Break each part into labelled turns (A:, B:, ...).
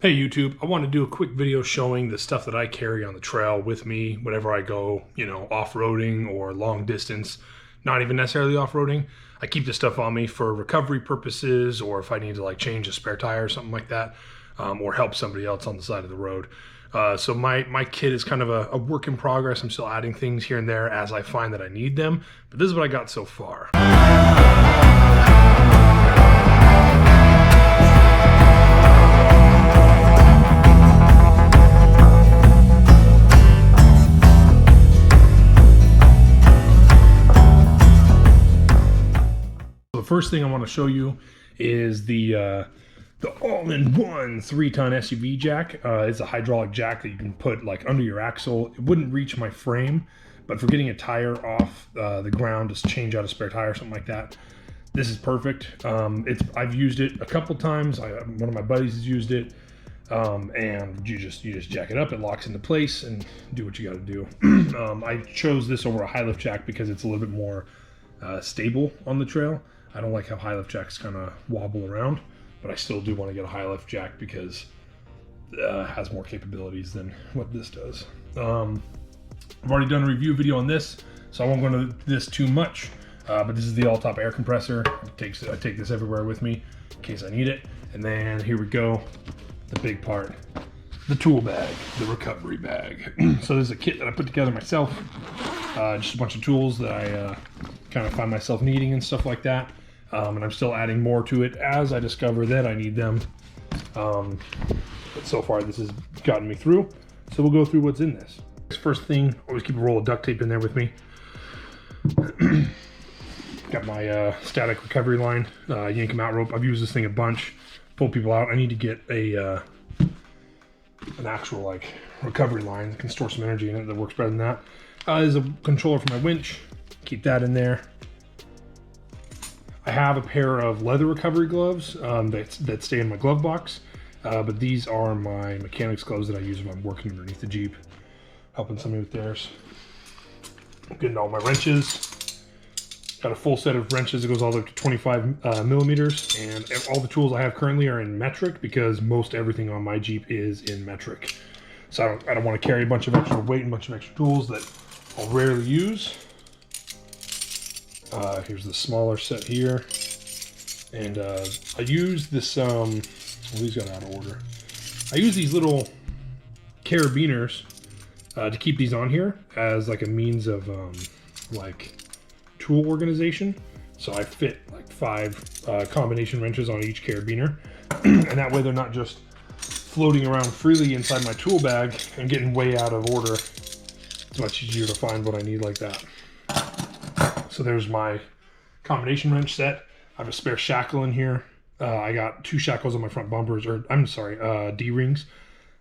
A: Hey YouTube, I want to do a quick video showing the stuff that I carry on the trail with me whenever I go, off-roading or long distance, not even necessarily off-roading. I keep this stuff on me for recovery purposes, or if I need to like change a spare tire or something like that, or help somebody else on the side of the road. So my kit is kind of a work in progress. I'm still adding things here and there as I find that I need them, but this is what I got so far. The first thing I want to show you is the all-in-one 3-ton SUV jack. It's a hydraulic jack that you can put like under your axle. It wouldn't reach my frame, but for getting a tire off the ground to change out a spare tire or something like that, this is perfect. I've used it a couple times. One of my buddies has used it, and you just jack it up. It locks into place and do what you got to do. I chose this over a high lift jack because it's a little bit more stable on the trail. I don't like how high lift jacks kind of wobble around, but I still do want to get a high lift jack because it has more capabilities than what this does. I've already done a review video on this, so I won't go into this too much, but this is the all-top air compressor. I take this everywhere with me in case I need it. And then here we go, the big part, the tool bag, the recovery bag. So this is a kit that I put together myself, just a bunch of tools that I kind of find myself needing and stuff like that. And I'm still adding more to it as I discover that I need them. But so far this has gotten me through. So we'll go through what's in this. First thing, always keep a roll of duct tape in there with me. Got my static recovery line, yank 'em out rope. I've used this thing a bunch, pull people out. I need to get an actual like recovery line that can store some energy in it that works better than that. There's a controller for my winch. Keep that in there. I have a pair of leather recovery gloves that stay in my glove box, but these are my mechanics gloves that I use when I'm working underneath the Jeep, helping somebody with theirs. I'm getting all my wrenches. Got a full set of wrenches that goes all the way up to 25 millimeters, and all the tools I have currently are in metric because most everything on my Jeep is in metric. So I don't want to carry a bunch of extra weight and a bunch of extra tools that I'll rarely use. Here's the smaller set here, and I use this, well, these got out of order. I use these little carabiners to keep these on here as like a means of like tool organization. So I fit like 5 combination wrenches on each carabiner, and that way they're not just floating around freely inside my tool bag and getting way out of order. It's much easier to find what I need like that. So there's my combination wrench set. I have a spare shackle in here. I got 2 shackles on my front bumpers, or I'm sorry, D-rings.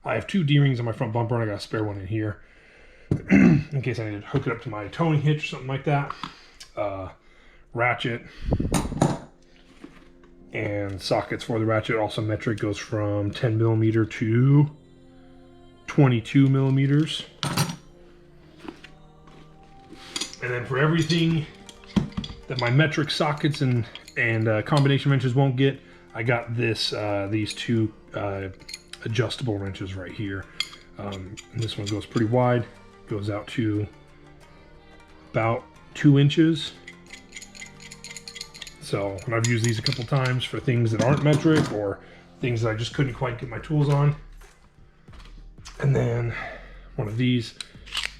A: I have 2 D-rings on my front bumper, and I got a spare one in here in case I need to hook it up to my towing hitch or something like that. Ratchet and sockets for the ratchet. Also metric, goes from 10 millimeter to 22 millimeters. And then for everything that my metric sockets and combination wrenches won't get, I got these 2 adjustable wrenches right here. And this one goes pretty wide, goes out to about 2 inches. So, and I've used these a couple times for things that aren't metric or things that I just couldn't quite get my tools on. And then one of these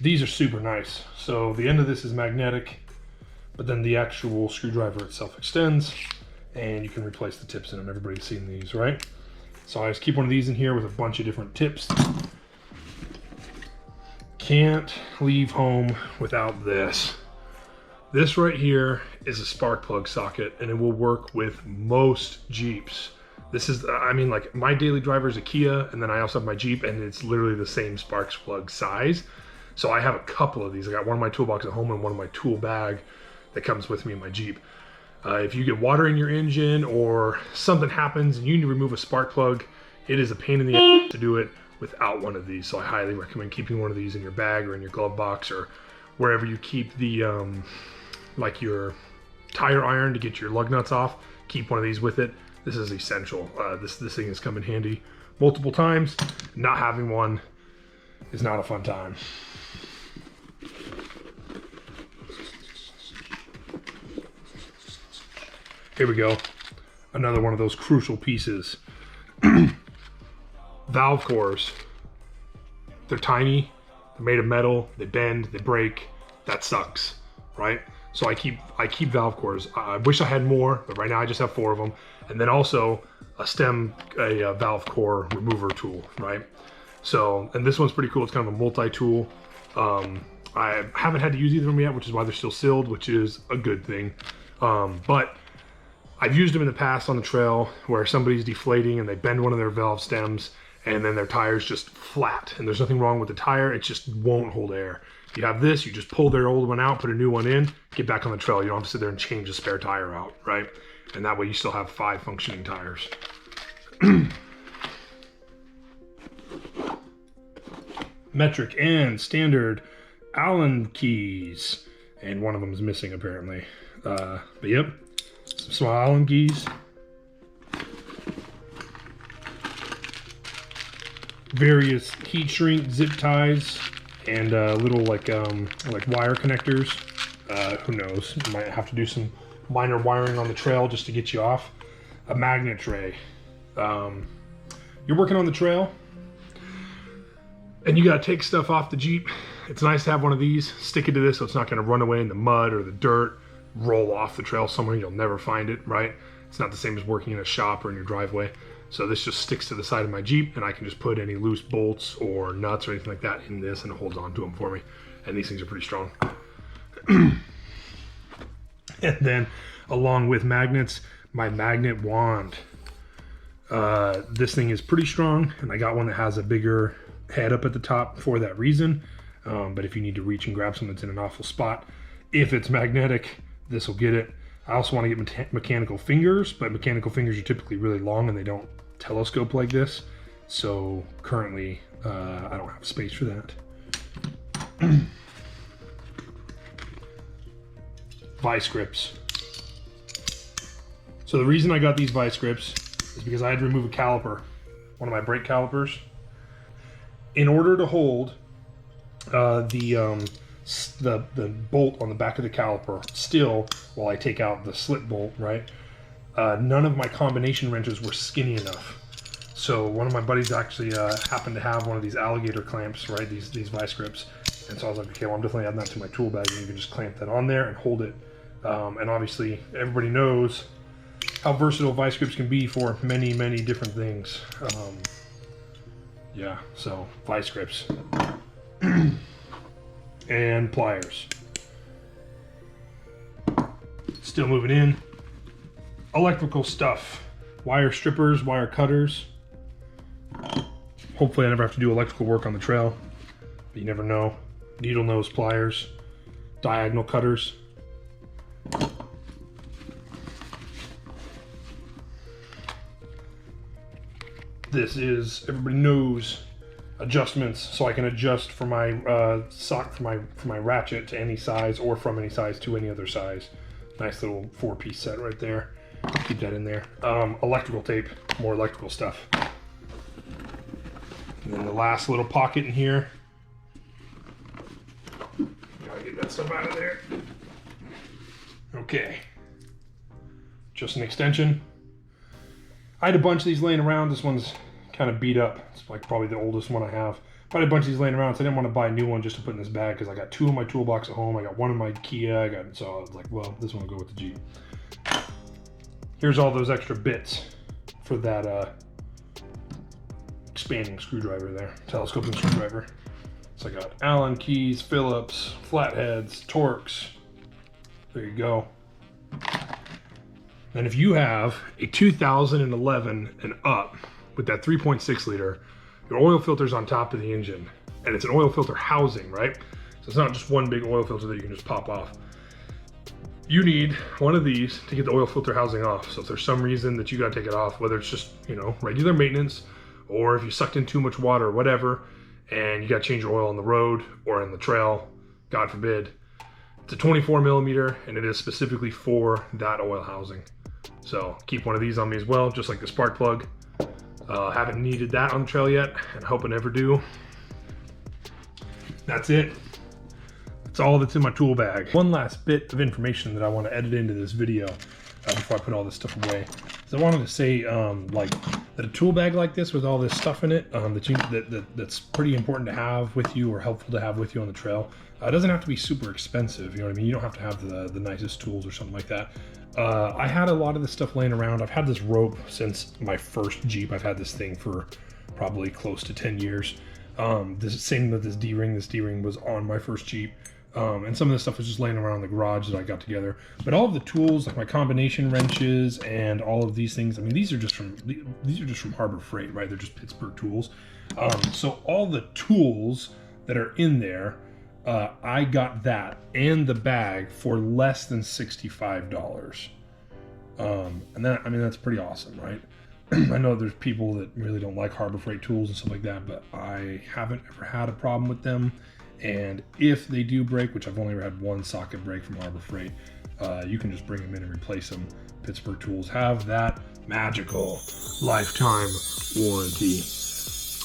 A: are super nice. So the end of this is magnetic, but then the actual screwdriver itself extends, and you can replace the tips in them. Everybody's seen these, right? So I just keep one of these in here with a bunch of different tips. Can't leave home without this. This right here is a spark plug socket, and it will work with most Jeeps. This is, I mean, like my daily driver is a Kia, and then I also have my Jeep, and it's literally the same spark plug size. So I have a couple of these. I got one in my toolbox at home and one in my tool bag that comes with me in my Jeep. If you get water in your engine or something happens and you need to remove a spark plug, it is a pain in the ass to do it without one of these. So I highly recommend keeping one of these in your bag or in your glove box or wherever you keep the, like your tire iron to get your lug nuts off. Keep one of these with it. This is essential. This thing has come in handy multiple times. Not having one is not a fun time. Here we go. Another one of those crucial pieces. Valve cores. They're tiny, they're made of metal, they bend, they break. That sucks, right? So I keep valve cores. I wish I had more, but right now I just have 4 of them. And then also a valve core remover tool, right? So, and this one's pretty cool. It's kind of a multi-tool. I haven't had to use either of them yet, which is why they're still sealed, which is a good thing. But I've used them in the past on the trail where somebody's deflating and they bend one of their valve stems and then their tire's just flat and there's nothing wrong with the tire, it just won't hold air. You have this, you just pull their old one out, put a new one in, get back on the trail. You don't have to sit there and change the spare tire out, right? And that way you still have 5 functioning tires. Metric and standard Allen keys. And one of them is missing apparently. But yep, some small Allen keys. Various heat shrink zip ties and little like wire connectors. Who knows? You might have to do some minor wiring on the trail just to get you off. A magnet tray. You're working on the trail and you got to take stuff off the Jeep. It's nice to have one of these. Stick it to this so it's not going to run away in the mud or the dirt, roll off the trail somewhere you'll never find it, right? It's not the same as working in a shop or in your driveway. So this just sticks to the side of my Jeep and I can just put any loose bolts or nuts or anything like that in this and it holds on to them for me. And these things are pretty strong. And then along with magnets, my magnet wand. This thing is pretty strong and I got one that has a bigger head up at the top for that reason. But if you need to reach and grab something that's in an awful spot, if it's magnetic, this will get it. I also want to get mechanical fingers, but mechanical fingers are typically really long and they don't telescope like this. So currently, I don't have space for that. Vice grips. So the reason I got these vice grips is because I had to remove a caliper, one of my brake calipers. In order to hold the bolt on the back of the caliper still while I take out the slip bolt, right? None of my combination wrenches were skinny enough. So one of my buddies actually happened to have one of these alligator clamps, right? These vice grips. And so I was like, okay, well, I'm definitely adding that to my tool bag and you can just clamp that on there and hold it. And obviously everybody knows how versatile vice grips can be for many, many different things. Yeah, so vice grips. And pliers. Still moving in. Electrical stuff. Wire strippers, wire cutters. Hopefully I never have to do electrical work on the trail, but you never know. Needle nose pliers. Diagonal cutters. This is, everybody knows, adjustments, so I can adjust for my sock for my ratchet to any size or from any size to any other size. Nice little 4-piece set right there. Keep that in there. Electrical tape, more electrical stuff. And then the last little pocket in here. Gotta get that stuff out of there. Okay. Just an extension. I had a bunch of these laying around. This one's kind of beat up. It's like probably the oldest one I have. But I had a bunch of these laying around, so I didn't want to buy a new one just to put in this bag because I got 2 in my toolbox at home. I got 1 in my Kia. So I was like, well, this one will go with the Jeep. Here's all those extra bits for that expanding screwdriver there, telescoping screwdriver. So I got Allen keys, Phillips, flatheads, Torx. There you go. And if you have a 2011 and up with that 3.6 liter, your oil filter's on top of the engine, and it's an oil filter housing, right? So it's not just one big oil filter that you can just pop off. You need one of these to get the oil filter housing off. So if there's some reason that you gotta take it off, whether it's just, you know, regular maintenance, or if you sucked in too much water or whatever, and you gotta change your oil on the road or in the trail, God forbid, it's a 24 millimeter and it is specifically for that oil housing. So keep one of these on me as well, just like the spark plug. Haven't needed that on the trail yet, and hope I never do. That's it. That's all that's in my tool bag. One last bit of information that I want to edit into this video before I put all this stuff away. So I wanted to say like that a tool bag like this with all this stuff in it that's pretty important to have with you or helpful to have with you on the trail. It doesn't have to be super expensive, you know what I mean? You don't have to have the nicest tools or something like that. I had a lot of this stuff laying around. I've had this rope since my first Jeep. I've had this thing for probably close to 10 years. This same with this D-ring. This D-ring was on my first Jeep. And some of this stuff was just laying around in the garage that I got together. But all of the tools, like my combination wrenches and all of these things, I mean, these are just from Harbor Freight, right? They're just Pittsburg Tools. So all the tools that are in there, I got that and the bag for less than $65. And that, I mean, that's pretty awesome, right? I know there's people that really don't like Harbor Freight tools and stuff like that, but I haven't ever had a problem with them. And if they do break, which I've only ever had one socket break from Harbor Freight, you can just bring them in and replace them. Pittsburg Tools have that magical lifetime warranty.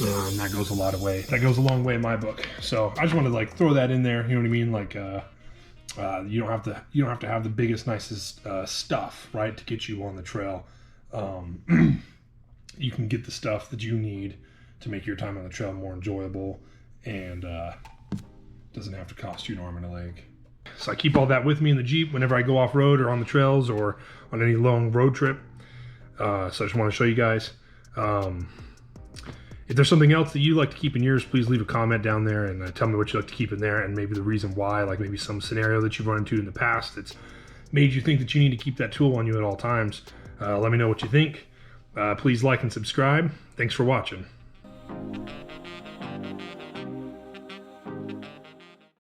A: And that goes a long way in my book. So I just wanted to like throw that in there, you know what I mean? Like you don't have to have the biggest, nicest stuff, right, to get you on the trail. You can get the stuff that you need to make your time on the trail more enjoyable, and doesn't have to cost you an arm and a leg. So I keep all that with me in the Jeep whenever I go off-road or on the trails or on any long road trip. So I just want to show you guys. If there's something else that you like to keep in yours, please leave a comment down there and tell me what you like to keep in there and maybe the reason why, like maybe some scenario that you've run into in the past that's made you think that you need to keep that tool on you at all times. Let me know what you think. Please like and subscribe. Thanks for watching.